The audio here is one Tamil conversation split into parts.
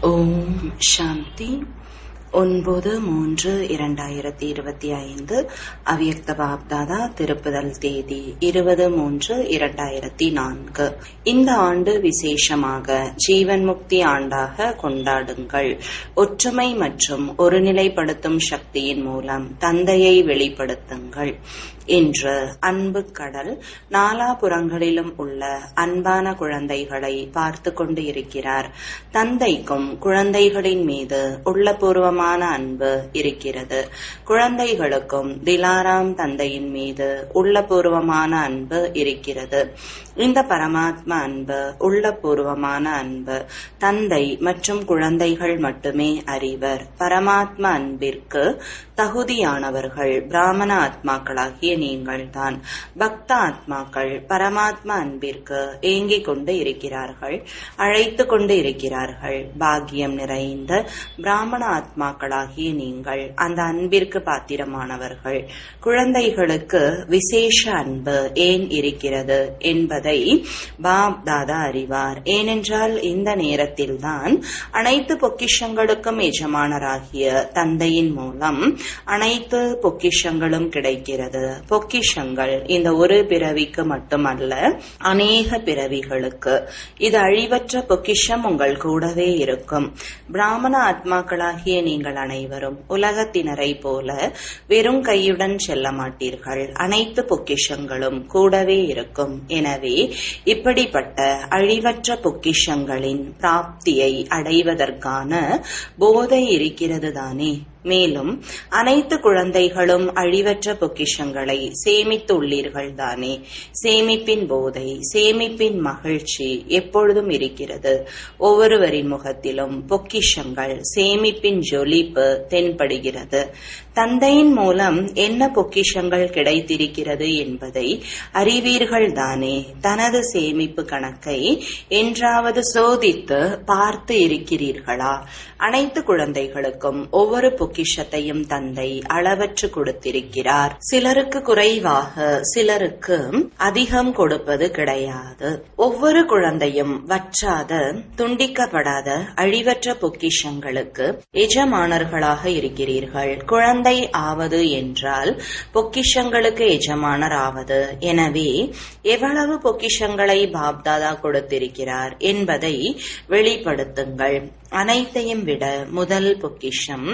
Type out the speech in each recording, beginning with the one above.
ஓம் சாந்தி. 9/3/2025 அவ்யக்த பாப்தாதா திருப்புதல் தேதி 20/3/2004. இந்த ஆண்டு விசேஷமாக ஜீவன் முக்தி ஆண்டாக கொண்டாடுங்கள். ஒற்றுமை மற்றும் ஒருநிலைப்படுத்தும் சக்தியின் மூலம் தந்தையை வெளிப்படுத்துங்கள். இன்று அன்பு கடல் நாலாபுறங்களிலும் உள்ள அன்பான குழந்தைகளை பார்த்து கொண்டு இருக்கிறார். தந்தைக்கும் குழந்தைகளின் மீது உள்ளபூர்வமான அன்பு இருக்கிறது. குழந்தைகளுக்கும் திலாராம் தந்தையின் மீது உள்ளபூர்வமான அன்பு இருக்கிறது. இந்த பரமாத்மா அன்பு, உள்ளபூர்வமான அன்பு தந்தை மற்றும் குழந்தைகள் மட்டுமே அறிவர். பரமாத்மா அன்பிற்கு தகுதியானவர்கள் பிராமண ஆத்மாக்களாகிய நீங்கள்தான். பக்த ஆத்மாக்கள் பரமாத்மா அன்பிற்கு ஏங்கிக் கொண்டு இருக்கிறார்கள், அழைத்து கொண்டு இருக்கிறார்கள். பாக்கியம் நிறைந்த பிராமண ஆத்மாக்களாகிய நீங்கள் அந்த அன்பிற்கு பாத்திரமானவர்கள். குழந்தைகளுக்கு விசேஷ அன்பு ஏன் இருக்கிறது என்பதை பாப் தாதா அறிவார். ஏனென்றால் இந்த நேரத்தில்தான் அனைத்து பொக்கிஷங்களுக்கும் எஜமானராகிய தந்தையின் மூலம் அனைத்து பொக்கிஷங்களும் கிடைக்கிறது. பொக்கிஷங்கள் இந்த ஒரு பிறவிக்கு மட்டுமல்ல, அநேக பிறவிகளுக்கு. இது அழிவற்ற பொக்கிஷம் உங்கள் கூடவே இருக்கும். பிராமண ஆத்மாக்களாகிய நீங்கள் அனைவரும் உலகத்தினரை போல வெறும் கையுடன் செல்ல மாட்டீர்கள். அனைத்து பொக்கிஷங்களும் கூடவே இருக்கும். எனவே இப்படிப்பட்ட அழிவற்ற பொக்கிஷங்களின் பிராப்தியை அடைவதற்கான போதை இருக்கிறது தானே. மேலும் அனைத்து குழந்தைகளும் அழிவற்ற பொக்கிஷங்களை சேமித்துள்ளீர்கள் தானே. சேமிப்பின் போதை, சேமிப்பின் மகிழ்ச்சி எப்பொழுதும் இருக்கிறது. ஒவ்வொருவரின் முகத்திலும் பொக்கிஷங்கள், சேமிப்பின் ஜொலிப்பு தென்படுகிறது. தந்தையின் மூலம் என்ன பொக்கிஷங்கள் கிடைத்திருக்கிறது என்பதை அறிவீர்கள் தானே. தனது சேமிப்பு கணக்கை என்றாவது சோதித்து பார்த்து இருக்கிறீர்களா? அனைத்து குழந்தைகளுக்கும் ஒவ்வொரு பொக்கிஷத்தையும் தந்தை அளவற்று கொடுத்திருக்கிறார். சிலருக்கு குறைவாக, சிலருக்கு அதிகம் கொடுப்பது கிடையாது. ஒவ்வொரு குழந்தையும் வற்றாத, துண்டிக்கப்படாத அழிவற்ற பொக்கிஷங்களுக்கு எஜமானர்களாக இருக்கிறீர்கள். குழந்தை ஆவது என்றால் பொக்கிஷங்களுக்கு எஜமானர் ஆவது. எனவே எவ்வளவு பொக்கிஷங்களை பாப்தாதா கொடுத்திருக்கிறார் என்பதை வெளிப்படுத்துங்கள். அனைத்தையும் விட முதல் பொக்கிஷம்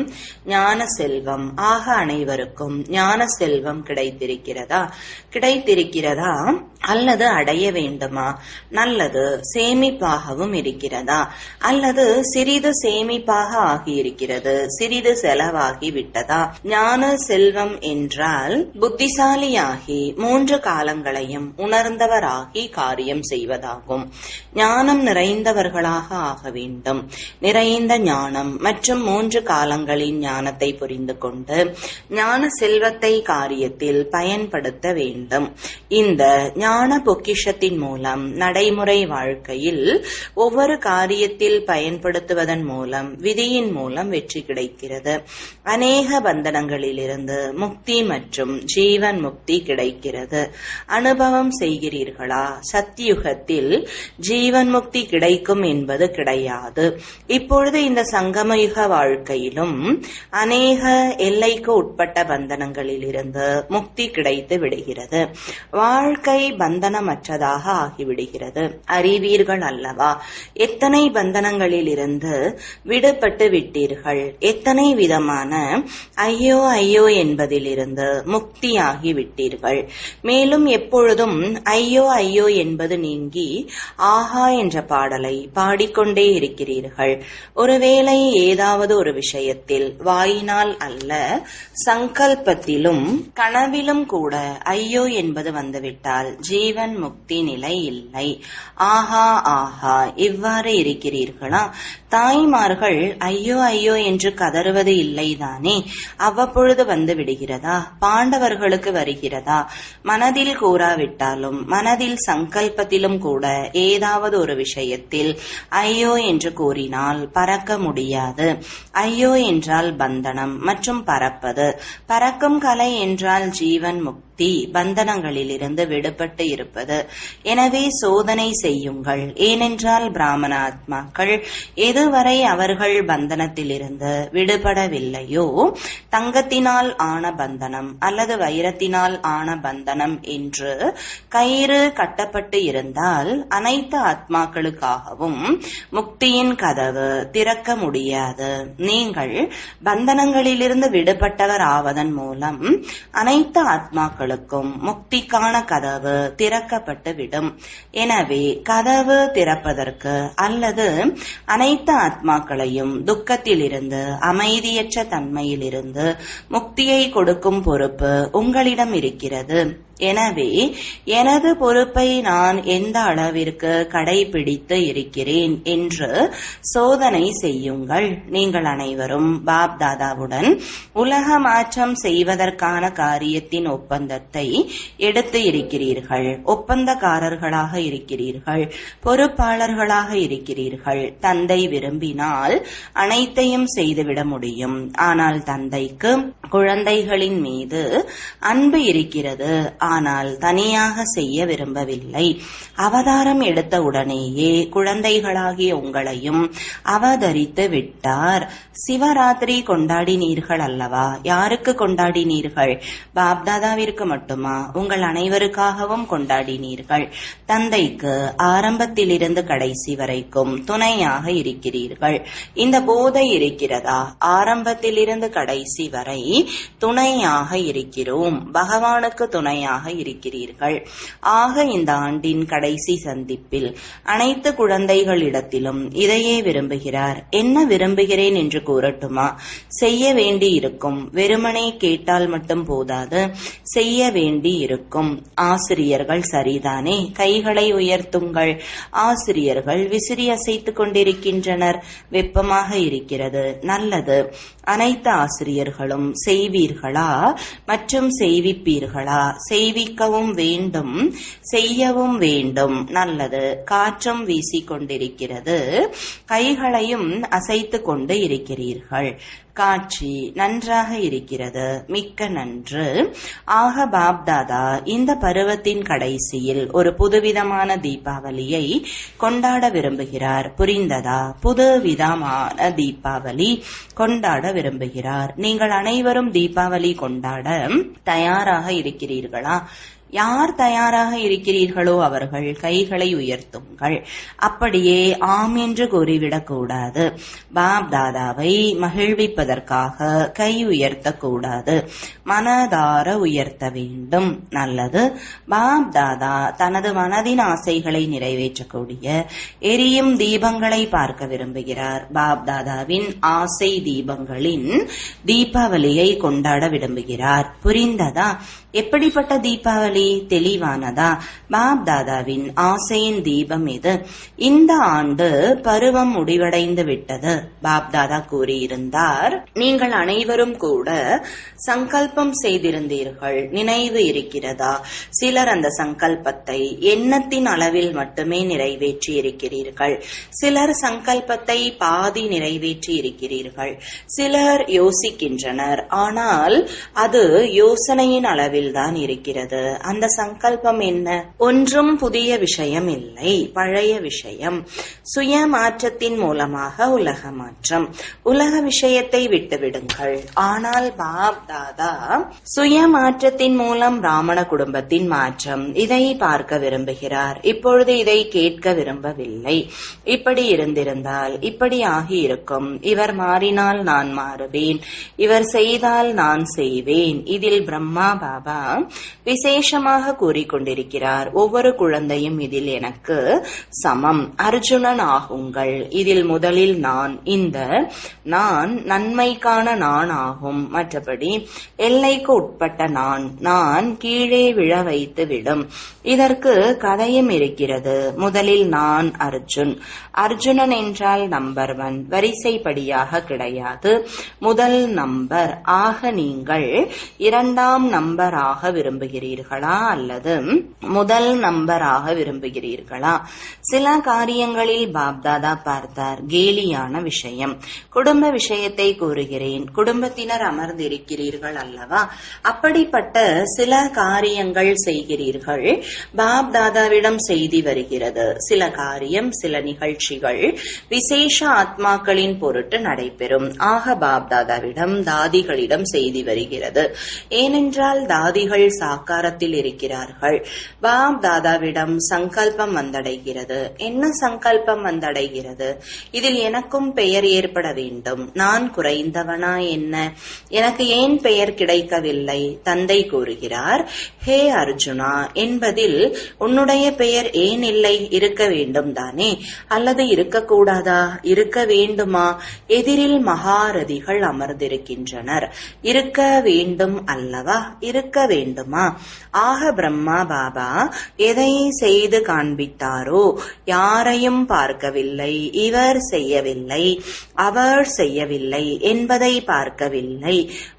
ஞான செல்வம். ஆக அனைவருக்கும் ஞான செல்வம் கிடைத்திருக்கிறதா அல்லது அடைய வேண்டுமா? நல்லது. சேமிப்பாகவும் இருக்கிறதா அல்லது சிறிது சேமிப்பாக ஆகியிருக்கிறது, சிறிது செலவாகி விட்டதா? ஞான செல்வம் என்றால் புத்திசாலியாகி 3 காலங்களையும் உணர்ந்தவராகி காரியம் செய்வதாகும். ஞானம் நிறைந்தவர்களாக ஆக வேண்டும். நிறைந்த ஞானம் மற்றும் 3 காலங்களின் ஞானத்தை புரிந்து கொண்டு ஞான செல்வத்தை காரியத்தில் பயன்படுத்த வேண்டும். இந்த ஞான பொக்கிஷத்தின் மூலம் நடைமுறை வாழ்க்கையில் ஒவ்வொரு காரியத்தில் பயன்படுத்துவதன் மூலம் விதியின் மூலம் வெற்றி கிடைக்கிறது. அநேக பந்தனங்களிலிருந்து முக்தி மற்றும் ஜீவன் முக்தி கிடைக்கிறது. அனுபவம் செய்கிறீர்களா? சத்தியுகத்தில் ஜீவன் முக்தி கிடைக்கும் என்பது கிடையாது. இப்பொழுது இந்த சங்கமயுக வாழ்க்கையிலும் அநேக எல்லைக்கு உட்பட்ட பந்தனங்களிலிருந்து முக்தி கிடைத்து விடுகிறது. வாழ்க்கை பந்தனமற்றதாக ஆகிவிடுகிறது. அறிவீர்கள் அல்லவா? எத்தனை பந்தனங்களிலிருந்து விடுபட்டு விட்டீர்கள். எத்தனை விதமான ஐயோ ஐயோ என்பதிலிருந்து முக்தியாகி விட்டீர்கள். மேலும் எப்பொழுதும் ஐயோ ஐயோ என்பது நீங்கி ஆஹா என்ற பாடலை பாடிக்கொண்டே இருக்கிறீர்கள். ஒருவேளை ஏதாவது ஒரு விஷயத்தில் வாயினால் அல்ல, சங்கல்பத்திலும் கனவிலும் கூட ஐயோ என்பது வந்துவிட்டால் ஜீவன் முக்தி நிலை இல்லை. ஆஹா ஆஹா இவ்வாறு இருக்கிறீர்களா? தாய்மார்கள் ஐயோ ஐயோ என்று கதறுவது இல்லைதானே. அவ்வப்பொழுது வந்து விடுகிறதா? பாண்டவர்களுக்கு வருகிறதா? மனதில் கூறாவிட்டாலும் மனதில் சங்கல்பத்திலும் கூட ஏதாவது ஒரு விஷயத்தில் ஐயோ என்று கூறினால் பறக்க முடியாது. ஐயோ என்றால் பந்தனம் மற்றும் பறப்பது. பறக்கும் கலை என்றால் ஜீவன் முக்தி. முக்தி, பந்தனங்களிலிருந்து விடுபட்டு இருப்பது. எனவே சோதனை செய்யுங்கள். ஏனென்றால் பிராமண ஆத்மாக்கள் எதுவரை அவர்கள் பந்தனத்திலிருந்து விடுபடவில்லையோ, தங்கத்தினால் ஆன பந்தனம் அல்லது வைரத்தினால் ஆன பந்தனம் என்று கயிறு கட்டப்பட்டு இருந்தால் அனைத்து ஆத்மாக்களுக்காகவும் முக்தியின் கதவு திறக்க முடியாது. நீங்கள் பந்தனங்களிலிருந்து விடுபட்டவர் ஆவதன் மூலம் அனைத்து ஆத்மாக்களுக்கும் முக்திக்கான கதவு திறக்கப்பட்டு விடும். எனவே கதவு திறப்பதற்கு அல்லது அனைத்து ஆத்மாக்களையும் துக்கத்திலிருந்து, அமைதியற்ற தன்மையிலிருந்து முக்தியை கொடுக்கும் பொறுப்பு உங்களிடம் இருக்கிறது. எனவே எனது பொறுப்பை நான் எந்த அளவிற்கு கடைபிடித்து இருக்கிறேன் என்று சோதனை செய்யுங்கள். நீங்கள் அனைவரும் பாப் தாதாவுடன் உலக மாற்றம் செய்வதற்கான காரியத்தின் ஒப்பந்தத்தை எடுத்து இருக்கிறீர்கள். ஒப்பந்தக்காரர்களாக இருக்கிறீர்கள், பொறுப்பாளர்களாக இருக்கிறீர்கள். தந்தை விரும்பினால் அனைத்தையும் செய்துவிட முடியும். ஆனால் தந்தைக்கு குழந்தைகளின் மீது அன்பு இருக்கிறது. ஆனால் தனியாக செய்ய விரும்பவில்லை. அவதாரம் எடுத்த உடனேயே குழந்தைகளாகிய உங்களையும் அவதரித்து விட்டார். சிவராத்திரி கொண்டாடினீர்கள் அல்லவா? யாருக்கு கொண்டாடினீர்கள்? பாப்தாதாவிற்கு மட்டுமா? உங்கள் அனைவருக்காகவும் கொண்டாடினீர்கள். தந்தைக்கு ஆரம்பத்திலிருந்து கடைசி வரைக்கும் துணையாக இருக்கிறீர்கள். இந்த போதை இருக்கிறதா? ஆரம்பத்திலிருந்து கடைசி வரை துணையாக இருக்கிறோம். பகவானுக்கு துணையாக இருக்கிறீர்கள். ஆக இந்த ஆண்டின் கடைசி சந்திப்பில் அனைத்து குழந்தைகளிடத்திலும் இதையே விரும்புகிறார். என்ன விரும்புகிறேன் என்று கூறட்டுமா? செய்ய வேண்டி இருக்கும். வெறுமனே கேட்டால் மட்டும் போதாது, செய்ய வேண்டி இருக்கும். ஆசிரியர்கள் சரிதானே? கைகளை உயர்த்துங்கள். ஆசிரியர்கள் விசிறி அசைத்துக் கொண்டிருக்கின்றனர். வெப்பமாக இருக்கிறது. நல்லது. அனைத்து ஆசிரியர்களும் செய்வீர்களா மற்றும் செய்விப்பீர்களா? செய்விக்கவும் வேண்டும், செய்யவும் வேண்டும். நல்லது. காற்றும் வீசிக்கொண்டிருக்கிறது. கைகளையும் அசைத்துக் கொண்டு இருக்கிறீர்கள். காட்சி நன்றாக இருக்கிறது. மிக்க நன்று. ஆக பாப்தாதா இந்த பருவத்தின் கடைசியில் ஒரு புதுவிதமான தீபாவளியை கொண்டாட விரும்புகிறார். புரிந்ததா? புதுவிதமான தீபாவளி கொண்டாட விரும்புகிறார். நீங்கள் அனைவரும் தீபாவளி கொண்டாட தயாராக இருக்கிறீர்களா? யார் தயாராக இருக்கிறீர்களோ அவர்கள் கைகளை உயர்த்துங்கள். அப்படியே ஆம் என்று கூறிவிடக் கூடாது. பாப்தாதாவை மகிழ்விப்பதற்காக கை உயர்த்தக்கூடாது. மனதார உயர்த்த வேண்டும். நல்லது. பாப்தாதா தனது மனதின் ஆசைகளை நிறைவேற்றக்கூடிய எரியும் தீபங்களை பார்க்க விரும்புகிறார். பாப்தாதாவின் ஆசை தீபங்களின் தீபாவளியை கொண்டாட விரும்புகிறார். புரிந்ததா? எப்படிப்பட்ட தீபாவளி? தெளிவானதா? பாப்தாதாவின் ஆசையின் தீபம் இது. இந்த ஆண்டு பருவம் முடிவடைந்து விட்டது. பாப்தாதா கூறியிருந்தார், நீங்கள் அனைவரும் கூட சங்கல்பம் செய்திருந்தீர்கள். நினைவு இருக்கிறதா? சிலர் அந்த சங்கல்பத்தை எண்ணத்தின் அளவில் மட்டுமே நிறைவேற்றி இருக்கிறீர்கள். சிலர் சங்கல்பத்தை பாதி நிறைவேற்றி இருக்கிறீர்கள். சிலர் யோசிக்கின்றனர், ஆனால் அது யோசனையின் அளவில்தான் இருக்கிறது. அந்த சங்கல்பம் என்ன? ஒன்றும் புதிய விஷயம் இல்லை, பழைய விஷயம். சுய மாற்றத்தின் மூலமாக உலக மாற்றம். உலக விஷயத்தை விட்டுவிடுங்கள். ஆனால் பாப்தாதா சுய மாற்றத்தின் மூலம் பிராமண குடும்பத்தின் மாற்றம், இதை பார்க்க விரும்புகிறார். இப்பொழுது இதை கேட்க விரும்பவில்லை. இப்படி இருந்திருந்தால் இப்படி ஆகியிருக்கும். இவர் மாறினால் நான் மாறுவேன், இவர் செய்தால் நான் செய்வேன். இதில் பிரம்மா பாபா விசேஷமாக கூறிக்கொண்டிருக்கிறார். ஒவ்வொரு குழந்தையும் இதில் எனக்கு சமம். அர்ஜுனன் ஆகுங்கள். இதில் முதலில் நான், இந்த நான் நன்மைக்கான நான் ஆகும். மற்றபடி எல்லைக்கு உட்பட்ட நான் கீழே விழ வைத்து விடும். இதற்கு கதையும் இருக்கிறது. முதலில் நான் அர்ஜுனன் என்றால் நம்பர் 1, வரிசைப்படியாக கிடையாது. முதல் நம்பர் ஆக நீங்கள் 2ஆம் நம்பர் ஆக விரும்புகிறீர்களா? விரும்புகிறீர்களா அல்லது முதல் நம்பராக விரும்புகிறீர்களா? சில காரியங்களில் பாப்தாதா பார்த்தார். கேலியான விஷயம். குடும்ப விஷயத்தை கூறுகிறேன். குடும்பத்தினர் அமர்ந்திருக்கிறீர்கள் அல்லவா? அப்படிப்பட்ட சில காரியங்கள் செய்கிறீர்கள். பாப்தாதாவிடம் செய்தி வருகிறது. சில காரியம், சில நிகழ்ச்சிகள் விசேஷ ஆத்மாக்களின் பொருட்டு நடைபெறும். ஆக பாப்தாதாவிடம் தாதிகளிடம் செய்தி வருகிறது. ஏனென்றால் தாதிகள் சாக்காரத்தில் இருக்கிறார்கள். பாப்தாதாவிடம் சங்கல்பம் வந்தடைகிறது. என்ன சங்கல்பம் வந்தடைகிறது? இதில் எனக்கும் பெயர் ஏற்பட வேண்டும். நான் குறைந்தவனா என்ன? எனக்கு ஏன் பெயர் கிடைக்கவில்லை? தந்தை கூறுகிறார், ஹே அர்ஜுனா, என்பதில் உன்னுடைய பெயர் ஏன் இல்லை? இருக்க வேண்டும் தானே? அல்லது இருக்கக்கூடாதா? இருக்க வேண்டுமா? எதிரில் மகாரதிகள் அமர்ந்திருக்கின்றனர். இருக்க வேண்டும் அல்லவா? இருக்க வேண்டுமா? ஆக பிரம்மா பாபா எதை செய்து காண்பித்தாரோ, யாரையும் பார்க்கவில்லை, இவர் செய்யவில்லை, அவர் செய்யவில்லை என்பதை பார்க்கவில்லை.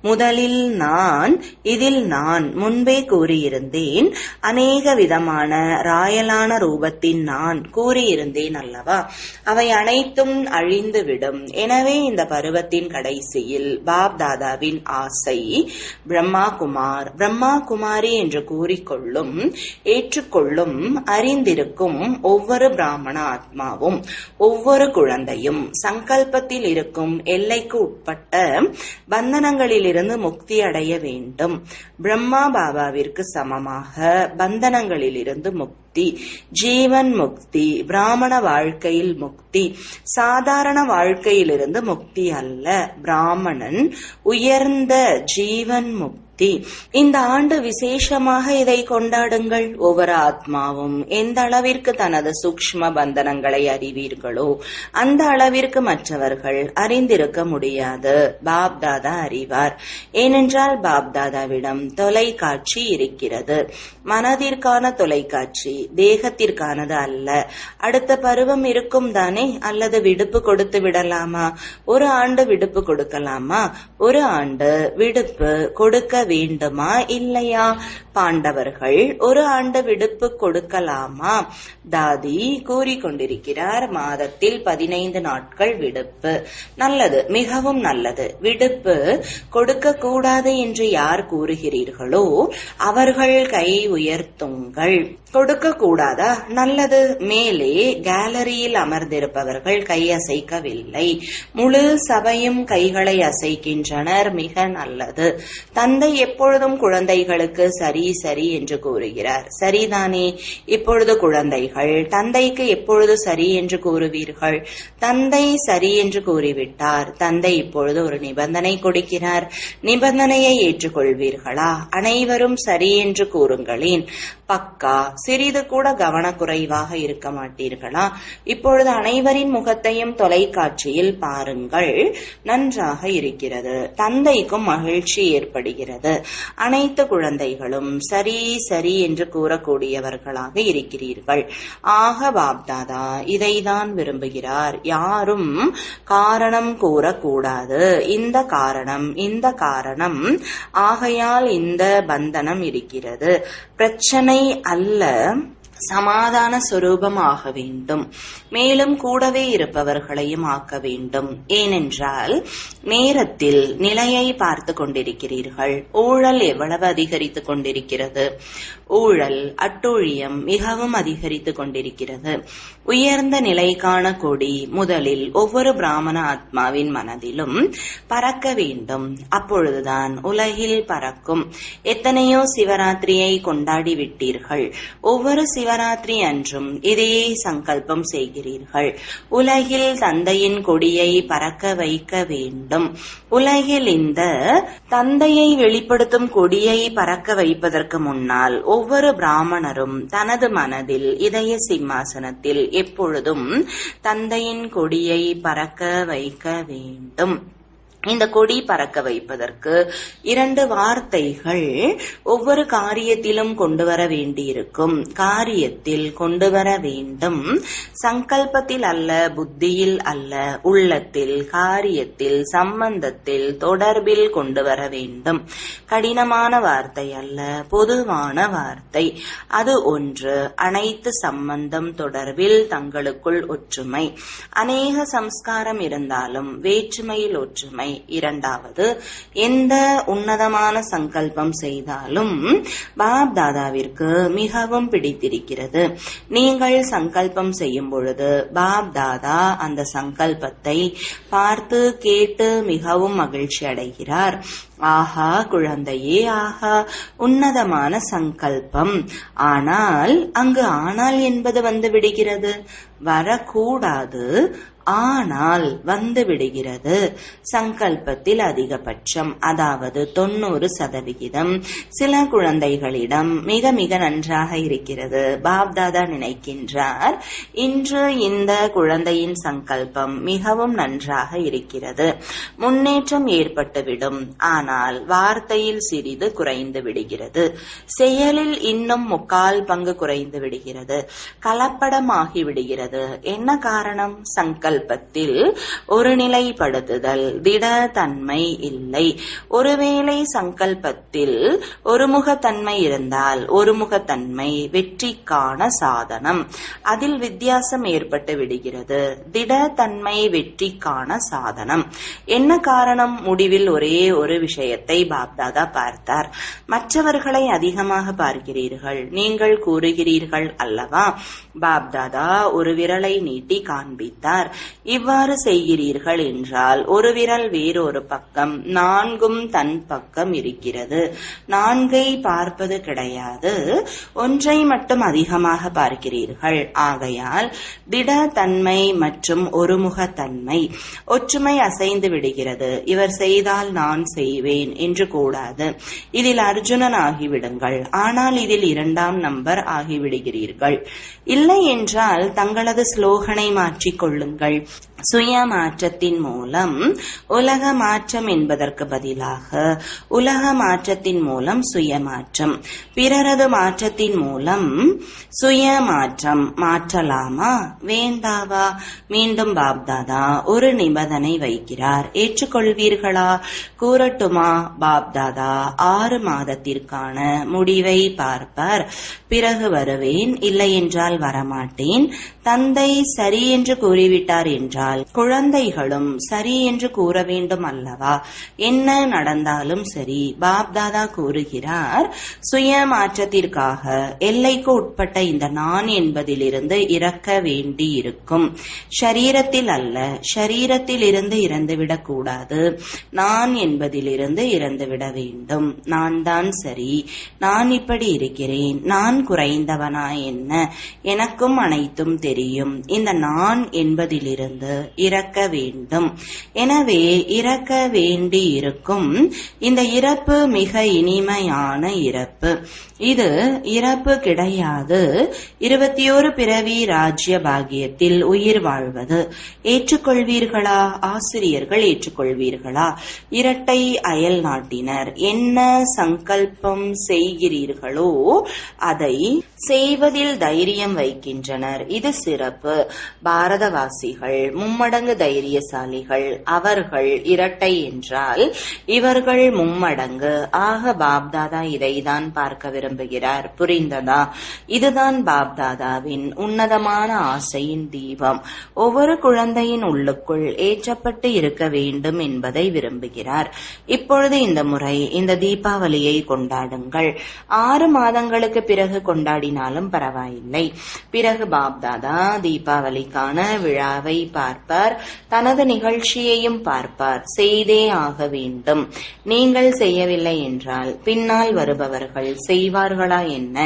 முதலில் நான், இதில் நான் முன்பே கூறியிருந்தேன். அநேக விதமான ராயலான ரூபத்தின் நான் கூறியிருந்தேன் அல்லவா? அவை அனைத்தும் அழிந்துவிடும். எனவே இந்த பருவத்தின் கடைசியில் பாப்தாதாவின் ஆசை பிரம்மா குமார், பிரம்மா குமாரி என்று கூறிக்கொள்ளும், ஏற்றுக்கொள்ளும், அறிந்திருக்கும் ஒவ்வொரு பிராமண ஆத்மாவும், ஒவ்வொரு குழந்தையும் சங்கல்பத்தில் இருக்கும் எல்லைக்கு உட்பட்ட பந்தனங்களிலிருந்து முக்தி அடைய வேண்டும். பிரம்மா பாபாவிற்கு சமமாக பந்தனங்களிலிருந்து முக்தி, ஜீவன் முக்தி, பிராமண வாழ்க்கையில் முக்தி, சாதாரண வாழ்க்கையிலிருந்து முக்தி அல்ல. பிராமணன் உயர்ந்த ஜீவன் முக்தி. இந்த ஆண்டு விசேஷமாக இதை கொண்டாடுங்கள். ஒவ்வொரு ஆத்மாவும் எந்த அளவிற்கு தனது சூக்ஷ்ம பந்தனங்களை அறிவீர்களோ அந்த அளவிற்கு மற்றவர்கள் அறிந்திருக்க முடியாது. பாப்தாதா அறிவார். ஏனென்றால் பாப்தாதாவிடம் தொலைக்காட்சி இருக்கிறது. மனதிற்கான தொலைக்காட்சி, தேகத்திற்கானது அல்ல. அடுத்த பருவம் இருக்கும் தானே? அல்லது விடுப்பு கொடுத்து விடலாமா? ஒரு ஆண்டு விடுப்பு கொடுக்கலாமா? ஒரு ஆண்டு விடுப்பு கொடுக்க வேண்டுமா இல்லையா? பாண்டவர்கள் ஒரு ஆண்டு விடுப்பு கொடுக்கலாமா? தாதி கூறிக்கொண்டிருக்கிறார், மாதத்தில் 15 நாட்கள் விடுப்பு. நல்லது, மிகவும் நல்லது. விடுப்பு கொடுக்க கூடாது என்று யார் கூறுகிறீர்களோ அவர்கள் கை உயர்த்துங்கள். கொடுக்க கூடாதா? நல்லது. மேலே கேலரியில் அமர்ந்திருப்பவர்கள் கை அசைக்கவில்லை. முழு சபையும் கைகளை அசைக்கின்றனர். மிக நல்லது. தந்தை எப்பொழுதும் குழந்தைகளுக்கு சரி சரி என்று கூறுகிறார். சரிதானே? இப்பொழுது குழந்தைகள் தந்தைக்கு எப்பொழுது சரி என்று கூறுவீர்கள்? தந்தை சரி என்று கூறிவிட்டார். தந்தை இப்பொழுது ஒரு நிபந்தனை கொடுக்கிறார். நிபந்தனையை ஏற்றுக்கொள்வீர்களா? அனைவரும் சரி என்று கூறுங்களேன். பக்கா. சிறிது கூட கவனக்குறைவாக இருக்க மாட்டீர்களா? இப்பொழுது அனைவரின் முகத்தையும் தொலைக்காட்சியில் பாருங்கள். நன்றாக இருக்கிறது. தந்தைக்கும் மகிழ்ச்சி ஏற்படுகிறது. அனைத்து குழந்தைகளும் சரி சரி என்று கூறக்கூடியவர்களாக இருக்கிறீர்கள். ஆக பாப்தாதா இதைதான் விரும்புகிறார். யாரும் காரணம் கூறக்கூடாது. இந்த காரணம், இந்த காரணம், ஆகையால் இந்த பந்தனம் இருக்கிறது. பிரச்சனை அல்ல, சமாதான சொரூபம் ஆக வேண்டும். மேலும் கூடவே இருப்பவர்களையும் ஆக்க வேண்டும். ஏனென்றால் நேரத்தில் நிலையை பார்த்து கொண்டிருக்கிறீர்கள். ஊழல் எவ்வளவு அதிகரித்து கொண்டிருக்கிறது. ஊழல், அட்டூழியம் மிகவும் அதிகரித்து கொண்டிருக்கிறது. உயர்ந்த நிலைக்கான கொடி முதலில் ஒவ்வொரு பிராமண ஆத்மாவின் மனதிலும் பறக்க வேண்டும். அப்பொழுதுதான் உலகில் பறக்கும். எத்தனையோ சிவராத்திரியை கொண்டாடி விட்டீர்கள். ஒவ்வொரு சிவராத்திரி அன்றும் இதையே சங்கல்பம் செய்கிறீர்கள். உலகில் தந்தையின் கொடியை பறக்க வைக்க வேண்டும். உலகில் இந்த தந்தையை வெளிப்படுத்தும் கொடியை பறக்க வைப்பதற்கு முன்னால் ஒவ்வொரு பிராமணரும் தனது மனதில் இதய சிம்மாசனத்தில் எப்பொழுதும் தந்தையின் கொடியை பறக்க வைக்க வேண்டும். இந்த கொடி பறக்க வைப்பதற்கு 2 வார்த்தைகள் ஒவ்வொரு காரியத்திலும் கொண்டு வர வேண்டியிருக்கும். காரியத்தில் கொண்டு வர வேண்டும், சங்கல்பத்தில் அல்ல, புத்தியில் அல்ல, உள்ளத்தில், காரியத்தில், சம்பந்தத்தில், தொடர்பில் கொண்டு வர வேண்டும். கடினமான வார்த்தை அல்ல, பொதுவான வார்த்தை. அது ஒன்று. அனைத்து சம்பந்தம் தொடர்பில் தங்களுக்குள் ஒற்றுமை. அநேக சம்ஸ்காரம் இருந்தாலும் வேற்றுமையில் ஒற்றுமை. 2வது, எந்த உன்னதமான சங்கல்பம் செய்தாலும் பாப் தாதாவிற்கு மிகவும் பிடித்திருக்கிறது. நீங்கள் சங்கல்பம் செய்யும் பொழுது பாப் தாதா அந்த சங்கல்பத்தை பார்த்து கேட்டு மிகவும் மகிழ்ச்சி அடைகிறார். ஆஹா குழந்தையே, ஆஹா உன்னதமான சங்கல்பம். ஆனால் அங்கு ஆனால் என்பது வந்து விடுகிறது. வரக்கூடாது, ஆனால் வந்து விடுகிறது. சங்கல்பத்தில் அதிகபட்சம், அதாவது 90%. சில குழந்தைகளிடம் மிக மிக நன்றாக இருக்கிறது. பாப்தாதா நினைக்கின்றார், இன்று இந்த குழந்தையின் சங்கல்பம் மிகவும் நன்றாக இருக்கிறது, முன்னேற்றம் ஏற்பட்டுவிடும். ஆனால் வார்த்தையில் சிறிது குறைந்து விடுகிறது, செயலில் இன்னும் 3/4 பங்கு குறைந்து விடுகிறது, கலப்படமாகி விடுகிறது. என்ன காரணம்? சங்கல்பத்தில் ஒரு நிலைப்படுத்துதல், திடத்தன்மை இல்லை. ஒருவேளை சங்கல்பத்தில் ஒருமுகத்தன்மை இருந்தால் ஒருமுகத்தன்மை வெற்றிக்கான சாதனம், அதில் வித்தியாசம் ஏற்பட்டு விடுகிறது. திடத்தன்மை வெற்றிக்கான சாதனம். என்ன காரணம்? முடிவில் ஒரே ஒரு விஷயத்தை பாப்தாதா பார்த்தார். மற்றவர்களை அதிகமாக பார்க்கிறீர்கள். நீங்கள் கூறுகிறீர்கள் அல்லவா, பாப்தாதா ஒரு விரலை நீட்டி காண்பித்தார். இவ்வாறு செய்கிறீர்கள் என்றால் ஒரு விரல் வேறொரு பக்கம், 4ம் தன் பக்கம் இருக்கிறது. 4ஐ பார்ப்பது கிடையாது, ஒன்றை மட்டும் அதிகமாக பார்க்கிறீர்கள். ஆகையால் திடத்தன்மை மற்றும் ஒருமுகத்தன்மை, ஒற்றுமை அசைந்து விடுகிறது. இவர் செய்தால் நான் செய்வேன் என்று கூடாது. இதில் அர்ஜுனன் ஆகிவிடுங்கள், ஆனால் இதில் 2ஆம் நம்பர் ஆகிவிடுகிறீர்கள். இல்லை என்றால் தங்களது ஸ்லோகனை மாற்றிக் கொள்ளுங்கள். சுய மாற்றத்தின் மூலம் உலக மாற்றம் என்பதற்கு பதிலாக உலக மாற்றத்தின் மூலம் சுய மாற்றம், பிறரது மாற்றத்தின் மூலம் சுய மாற்றம். மாற்றலாமா வேண்டாவா? மீண்டும் பாப்தாதா ஒரு நிபந்தனை வைக்கிறார். ஏற்றுக்கொள்வீர்களா? கூறட்டுமா? பாப்தாதா 6 மாதத்திற்கான முடிவை பார்ப்பார். பிறகு வருவேன், இல்லை என்றால் வரமாட்டேன். தந்தை சரி என்று கூறிவிட்டார் என்றால் குழந்தைகளும் சரி என்று கூற வேண்டும் அல்லவா? என்ன நடந்தாலும் சரி. பாப்தாதா கூறுகிறார், சுய மாற்றத்திற்காக எல்லைக்கு உட்பட்ட இந்த நான் என்பதிலிருந்து இறக்க வேண்டி இருக்கும். ஷரீரத்தில் அல்ல, ஷரீரத்தில் இருந்து இறந்துவிடக் கூடாது. நான் என்பதிலிருந்து இறந்துவிட வேண்டும். நான் தான் சரி, நான் இப்படி இருக்கிறேன், நான் குறைந்தவனா என்ன? எனக்கும் அனைத்தும் தெரியும். இந்த நான் என்பதிலிருந்து இறக்க வேண்டும். எனவே இறக்க வேண்டி இருக்கும். இந்த இறப்பு மிக இனிமையான இறப்பு. இது இறப்பு கிடையாது. 21 பிறவி ராஜ்ய பாகியத்தில் உயிர் வாழ்வது. ஏற்றுக்கொள்வீர்களா? ஆசிரியர்கள் ஏற்றுக்கொள்வீர்களா? இரட்டை அயல் நாட்டினர் என்ன சங்கல்பம் செய்கிறீர்களோ அதை செய்வதில் தைரியம் வைக்கின்றனர். இது சிறப்பு. பாரதவாசிகள் மும்மடங்கு தைரியசாலிகள். அவர்கள் இரட்டை என்றால் இவர்கள் மும்மடங்கு. ஆக பாப்தாதா இதைதான் பார்க்க விரும்புகிறார். புரிந்ததா? இதுதான் பாப்தாதாவின் உன்னதமான ஆசையின் தீபம். ஒவ்வொரு குழந்தையின் உள்ளுக்குள் ஏற்றப்பட்டு இருக்க வேண்டும் என்பதை விரும்புகிறார். இப்பொழுது இந்த முறை இந்த தீபாவளியை கொண்டாடுங்கள். 6 மாதங்களுக்கு பிறகு கொண்டாடினாலும் பரவாயில்லை. பிறகு பாப்தாதா தீபாவளிக்கான விழாவை பார்ப்பார். தனது நிகழ்ச்சியையும் பார்ப்பார். செய்தே ஆக வேண்டும். நீங்கள் செய்யவில்லை என்றால் பின்னால் வருபவர்கள் செய்வார்களா என்ன?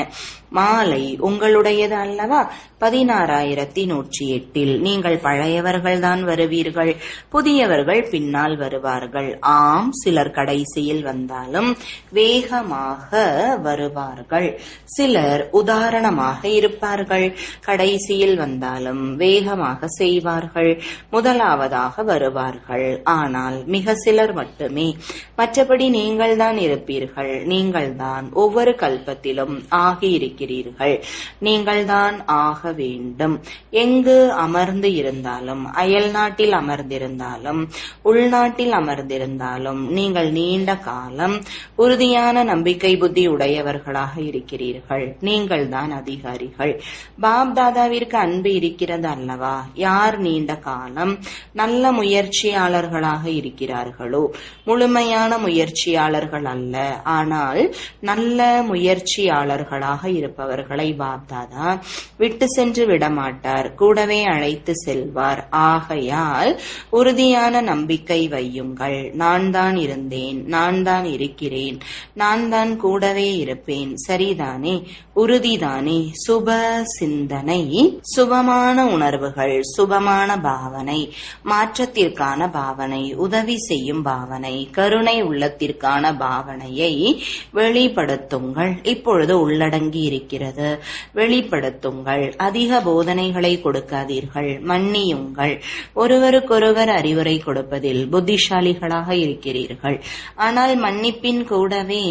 மாலை உங்களுடையது அல்லவா? 16,108 நீங்கள் பழையவர்கள்தான் வருவீர்கள், புதியவர்கள் பின்னால் வருவார்கள். ஆம், சிலர் கடைசியில் வந்தாலும் வேகமாக வருவார்கள். சிலர் உதாரணமாக இருப்பார்கள், கடைசியில் வந்தாலும் வேகமாக செய்வார்கள். முதலாவதாக வருவார்கள், ஆனால் மிக சிலர் மட்டுமே. மற்றபடி நீங்கள்தான் இருப்பீர்கள். நீங்கள்தான் ஒவ்வொரு கல்பத்திலும் ஆகியிருக்கிறீர்கள். நீங்கள்தான் ஆக வேண்டும். எங்கு அமர்ந்து இருந்தாலும், அயல் நாட்டில் அமர்ந்திருந்தாலும், உள்நாட்டில் அமர்ந்திருந்தாலும் நீங்கள் நீண்ட காலம் உறுதியான நம்பிக்கை புத்தி உடையவர்களாக இருக்கிறீர்கள். நீங்கள் தான் அதிகாரிகள். பாப் தாதாவிற்கு அன்பு இருக்கிறது அல்லவா? யார் நீண்ட காலம் நல்ல முயற்சியாளர்களாக இருக்கிறார்களோ, முழுமையான முயற்சியாளர்கள் அல்ல, ஆனால் நல்ல முயற்சியாளர்களாக இருப்பவர்களை பாப் தாதா விட்டு சென்று விடமாட்டார், கூடவே அழைத்து செல்வார். ஆகையால் உறுதியான நம்பிக்கை வையுங்கள். நான் தான் இருந்தேன், நான் தான் இருக்கிறேன், நான் தான் கூடவே இருப்பேன். சரிதானே? உறுதிதானே? சுப சிந்தனை, சுபமான உணர்வுகள், சுபமான பாவனை, மாற்றத்திற்கான பாவனை, உதவி செய்யும் பாவனை, கருணை உள்ளத்திற்கான பாவனையை வெளிப்படுத்துங்கள். இப்பொழுது உள்ளடங்கி இருக்கிறது. வெளிப்படுத்துங்கள். அதிக போதனைகளை கொடுக்காதீர்கள். மன்னியுங்கள். ஒருவருக்கொருவர் அறிவுரை கொடுப்பதில் புத்திசாலிகளாக இருக்கிறீர்கள். ஆனால் மன்னிப்பின் கூடவே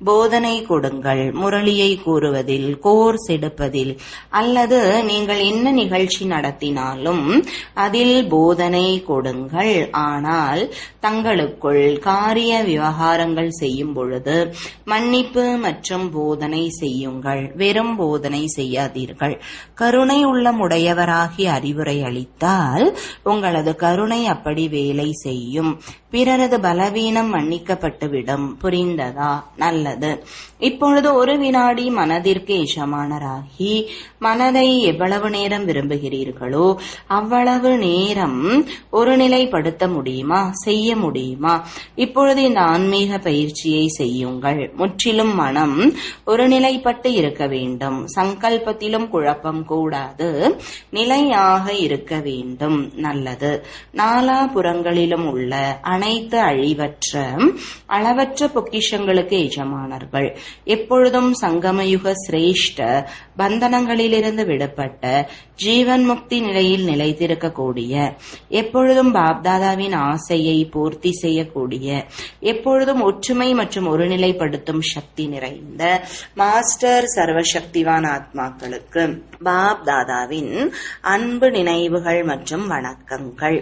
போதனை கொடுங்கள். முரளியை கூறுவதில், கோர்ஸ் எடுப்பதில், அல்லது நீங்கள் என்ன நிகழ்ச்சி நடத்தினாலும் அதில் போதனை கொடுங்கள். ஆனால் தங்களுக்குள் காரிய விவகாரங்கள் செய்யும் பொழுது மன்னிப்பு மற்றும் போதனை செய்யுங்கள். வெறும் போதனை செய்யாதீர்கள். கருணை உள்ளமுடையவராகி அறிவுரை அளித்தால் உங்களது கருணை அப்படி வேலை செய்யும். பிறரது பலவீனம் மன்னிக்கப்பட்டுவிடும். புரிந்ததா? நல்லது. இப்பொழுது ஒரு வினாடி மனதிற்கு எஜமானராகி மனதை எவ்வளவு நேரம் விரும்புகிறீர்களோ அவ்வளவு நேரம் ஒருநிலைப்படுத்த முடியுமா? செய்ய முடியுமா? இப்பொழுது இந்த ஆன்மீக பயிற்சியை செய்யுங்கள். முற்றிலும் மனம் ஒருநிலைப்பட்டு இருக்க வேண்டும். சங்கல்பத்திலும் குழப்பம் கூடாது. நிலையாக இருக்க வேண்டும். நல்லது. நாலாபுறங்களிலும் உள்ள அனைத்து அழிவற்ற அளவற்ற பொக்கிஷங்களுக்கு எஜமானர்கள். எப்பொழுதும் சங்கமயுக சிரேஷ்ட பந்தனங்களிலிருந்து விடுபட்ட ஜீவன் முக்தி நிலையில் நிலைத்திருக்கக்கூடிய, எப்பொழுதும் பாப்தாதாவின் ஆசையை பூர்த்தி செய்யக்கூடிய, எப்பொழுதும் ஒற்றுமை மற்றும் ஒருநிலைப்படுத்தும் சக்தி நிறைந்த மாஸ்டர் சர்வசக்திவான் ஆத்மாக்களுக்கு பாப் தாதாவின் அன்பு நினைவுகள் மற்றும் வணக்கங்கள்.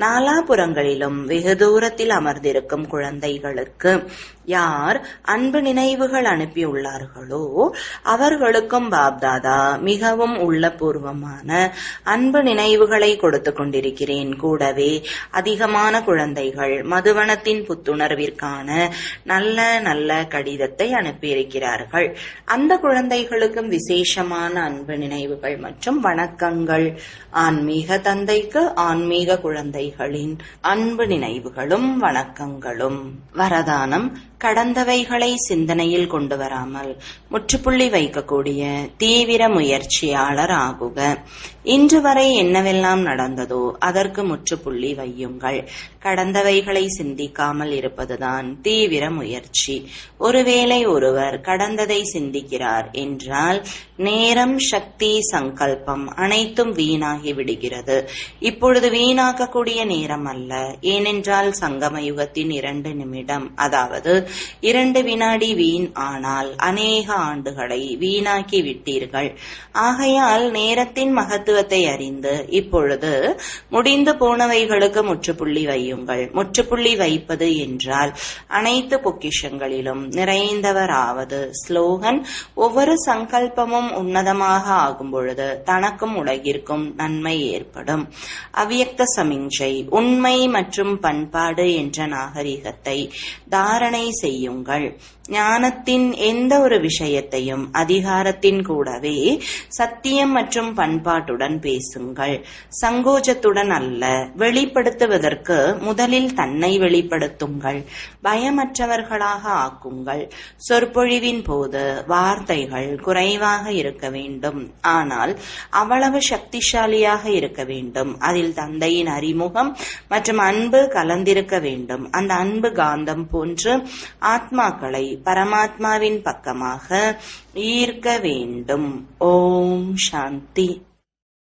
நாலாபுறங்களிலும் வெகு தூரத்தில் அமர்ந்திருக்கும் குழந்தைகளுக்கு யார் அன்பு நினைவுகள் அனுப்பியுள்ளார்களோ அவர்களுக்கும் பாப்தாதா மிகவும் உள்ளபூர்வமான அன்பு நினைவுகளை கொடுத்து கொண்டிருக்கிறேன். கூடவே அதிகமான குழந்தைகள் மதுவனத்தின் புத்துணர்விற்கான நல்ல நல்ல கடிதத்தை அனுப்பியிருக்கிறார்கள். அந்த குழந்தைகளுக்கும் விசேஷமான அன்பு நினைவுகள் மற்றும் வணக்கங்கள். ஆன்மீக தந்தைக்கு ஆன்மீக குழந்தைகளின் அன்பு நினைவுகளும் வணக்கங்களும். வரதானம்: கடந்தவைகளை சிந்தனையில் கொண்டு வராமல் முற்றுப்புள்ளி வைக்கக்கூடிய தீவிர முயற்சியாளர் ஆகுக. இன்று வரை என்னவெல்லாம் நடந்ததோ அதற்கு முற்றுப்புள்ளி வையுங்கள். கடந்தவைகளை சிந்திக்காமல் இருப்பதுதான் தீவிர முயற்சி. ஒருவேளை ஒருவர் கடந்ததை சிந்திக்கிறார் என்றால் நேரம், சக்தி, சங்கல்பம் அனைத்தும் வீணாகி விடுகிறது. இப்பொழுது வீணாக்கக்கூடிய நேரம் அல்ல. ஏனென்றால் சங்கம யுகத்தின் 2 நிமிடம், அதாவது 2 வினாடி வீண் ஆனால் அநேக ஆண்டுகளை வீணாக்கி விட்டீர்கள். ஆகையால் நேரத்தின் மகத்துவத்தை அறிந்து இப்பொழுது முடிந்து போனவைகளுக்கு முற்றுப்புள்ளி வையுங்கள். முற்றுப்புள்ளி வைப்பது என்றால் அனைத்து பொக்கிஷங்களிலும் நிறைந்தவராவது. ஸ்லோகன்: ஒவ்வொரு சங்கல்பமும் உன்னதமாக ஆகும் பொழுது தனக்கும் உலகிற்கும் நன்மை ஏற்படும். அவ்யக்த சமிஞ்சை: உண்மை மற்றும் பண்பாடு என்ற நாகரிகத்தை தாரணை செய்யுங்கள். ஞானத்தின் எந்த ஒரு விஷயத்தையும் அதிகாரத்தின் கூடவே சத்தியம் மற்றும் பண்பாட்டுடன் சந்தோஷத்துடன் பேசுங்கள். சங்கோஜத்துடன் அல்ல. வெளிப்படுத்துவதற்கு முதலில் தன்னை வெளிப்படுத்துங்கள். பயமற்றவர்களாக ஆக்குங்கள். சொற்பொழிவின் போது வார்த்தைகள் குறைவாக இருக்க வேண்டும், ஆனால் அவ்வளவு சக்திசாலியாக இருக்க வேண்டும். அதில் தந்தையின் அறிமுகம் மற்றும் அன்பு கலந்திருக்க வேண்டும். அந்த அன்பு காந்தம் போன்று ஆத்மாக்களை பரமாத்மாவின் பக்கமாக ஈர்க்க வேண்டும். ஓம் சாந்தி.